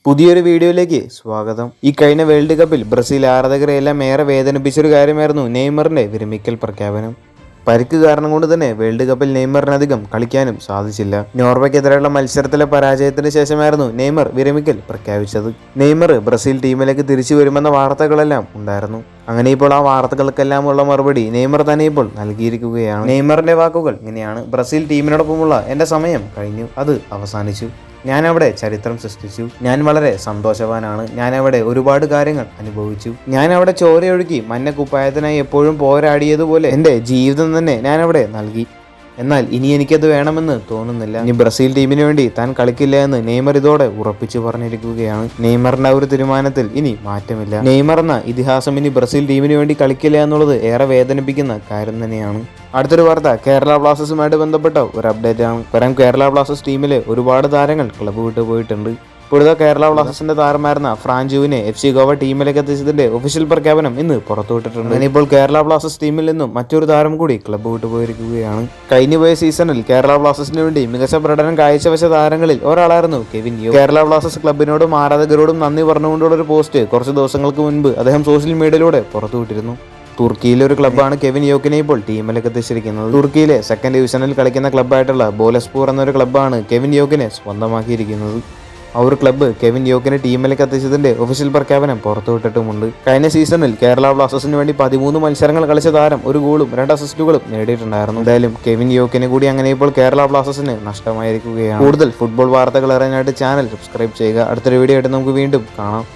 പുതിയൊരു വീഡിയോയിലേക്ക് സ്വാഗതം. ഈ കഴിഞ്ഞ വേൾഡ് കപ്പിൽ ബ്രസീൽ ആരാധകരെയെല്ലാം ഏറെ വേദനിപ്പിച്ചൊരു കാര്യമായിരുന്നു നെയ്മറിന്റെ വിരമിക്കൽ പ്രഖ്യാപനം. പരിക്ക് കാരണം കൊണ്ട് തന്നെ വേൾഡ് കപ്പിൽ നെയ്മറിനധികം കളിക്കാനും സാധിച്ചില്ല. നോർവേക്കെതിരെയുള്ള മത്സരത്തിലെ പരാജയത്തിന് ശേഷമായിരുന്നു നെയ്മർ വിരമിക്കൽ പ്രഖ്യാപിച്ചത്. നെയ്മർ ബ്രസീൽ ടീമിലേക്ക് തിരിച്ചു വരുമെന്ന വാർത്തകളെല്ലാം ഉണ്ടായിരുന്നു. അങ്ങനെ ഇപ്പോൾ ആ വാർത്തകൾക്കെല്ലാം ഉള്ള മറുപടി നെയ്മർ തന്നെ ഇപ്പോൾ നൽകിയിരിക്കുകയാണ്. നെയ്മറിന്റെ വാക്കുകൾ ഇങ്ങനെയാണ്: ബ്രസീൽ ടീമിനോടൊപ്പമുള്ള എൻ്റെ സമയം കഴിഞ്ഞു, അത് അവസാനിച്ചു. ഞാൻ അവിടെ ചരിത്രം സൃഷ്ടിച്ചു. ഞാൻ വളരെ സന്തോഷവാനാണ്. ഞാൻ അവിടെ ഒരുപാട് കാര്യങ്ങൾ അനുഭവിച്ചു. ഞാൻ അവിടെ ചോരയൊഴുക്കി മഞ്ഞ കുപ്പായത്തിനായി എപ്പോഴും പോരാടിയതുപോലെ എൻ്റെ ജീവിതം തന്നെ ഞാൻ അവിടെ നൽകി. എന്നാൽ ഇനി എനിക്കത് വേണമെന്ന് തോന്നുന്നില്ല. ഇനി ബ്രസീൽ ടീമിന് വേണ്ടി താൻ കളിക്കില്ല എന്ന് നെയ്മർ ഇതോടെ ഉറപ്പിച്ചു പറഞ്ഞിരിക്കുകയാണ്. നെയ്മറിന്റെ ഒരു തീരുമാനത്തിൽ ഇനി മാറ്റമില്ല. നെയ്മർ എന്ന ഇതിഹാസം ഇനി ബ്രസീൽ ടീമിന് വേണ്ടി കളിക്കില്ല എന്നുള്ളത് ഏറെ വേദനിപ്പിക്കുന്ന കാര്യം തന്നെയാണ്. അടുത്തൊരു വാർത്ത കേരള ബ്ലാസ്റ്റേഴ്സുമായിട്ട് ബന്ധപ്പെട്ട ഒരു അപ്ഡേറ്റ് ആണ്. പകരം കേരള ബ്ലാസ്റ്റേഴ്സ് ടീമിലെ ഒരുപാട് താരങ്ങൾ ക്ലബ്ബ് വിട്ടു പോയിട്ടുണ്ട്. ഇപ്പോഴത്തെ കേരള ബ്ലാസ്റ്റേഴ്സിന്റെ താരമായിരുന്ന ഫ്രാഞ്ചുവിനെ FC ഗോവ ടീമിലേക്ക് എത്തിച്ചതിന്റെ ഒഫീഷ്യൽ പ്രഖ്യാപനം ഇന്ന് പുറത്തുവിട്ടിട്ടുണ്ട്. ഇപ്പോൾ കേരള ബ്ലാസ്റ്റേഴ്സ് ടീമിൽ നിന്നും മറ്റൊരു താരം കൂടി ക്ലബ്ബ് വിട്ടുപോയിരിക്കുകയാണ്. കഴിഞ്ഞുപോയ സീസണിൽ കേരള ബ്ലാസ്റ്റേഴ്സിന് വേണ്ടി മികച്ച പ്രകടനം കാഴ്ചവെച്ച താരങ്ങളിൽ ഒരാളായിരുന്നു കെവിൻ യോ. കേരള ബ്ലാസ്റ്റേഴ്സ് ക്ലബിനോടും ആരാധകരോടും നന്ദി പറഞ്ഞുകൊണ്ടുള്ള ഒരു പോസ്റ്റ് കുറച്ച് ദിവസങ്ങൾക്ക് മുൻപ് അദ്ദേഹം സോഷ്യൽ മീഡിയയിലൂടെ പുറത്തുവിട്ടിരുന്നു. തുർക്കിയിലെ ഒരു ക്ലബ്ബാണ് കെവിൻ യോക്കിനെ ഇപ്പോൾ ടീമിലേക്ക് എത്തിച്ചിരിക്കുന്നത്. തുർക്കിയിലെ സെക്കൻഡ് ഡിവിഷനിൽ കളിക്കുന്ന ക്ലബ്ബായിട്ടുള്ള ബോലസ്പൂർ എന്നൊരു ക്ലബ്ബാണ് കെവിൻ യോക്കിനെ സ്വന്തമാക്കിയിരിക്കുന്നത്. ആ ഒരു ക്ലബ്ബ് കെവിൻ യോക്കിനെ ടീമിലേക്ക് എത്തിച്ചതിന്റെ ഒഫീഷ്യൽ പ്രഖ്യാപനം പുറത്തുവിട്ടിട്ടുമുണ്ട്. കഴിഞ്ഞ സീസണിൽ കേരള ബ്ലാസ്റ്റേഴ്സിന് വേണ്ടി 13 മത്സരങ്ങൾ കളിച്ച താരം ഒരു ഗോളും 2 അസിസ്റ്റുകളും നേടിയിട്ടുണ്ടായിരുന്നു. എന്തായാലും കെവിൻ യോക്കിനെ കൂടി അങ്ങനെ ഇപ്പോൾ കേരള ബ്ലാസ്റ്റേഴ്സിന് നഷ്ടമായിരിക്കുകയാണ്. കൂടുതൽ ഫുട്ബോൾ വാർത്തകൾ അറിയാനായിട്ട് ചാനൽ സബ്സ്ക്രൈബ് ചെയ്യുക. അടുത്തൊരു വീഡിയോ ആയിട്ട് നമുക്ക് വീണ്ടും കാണാം.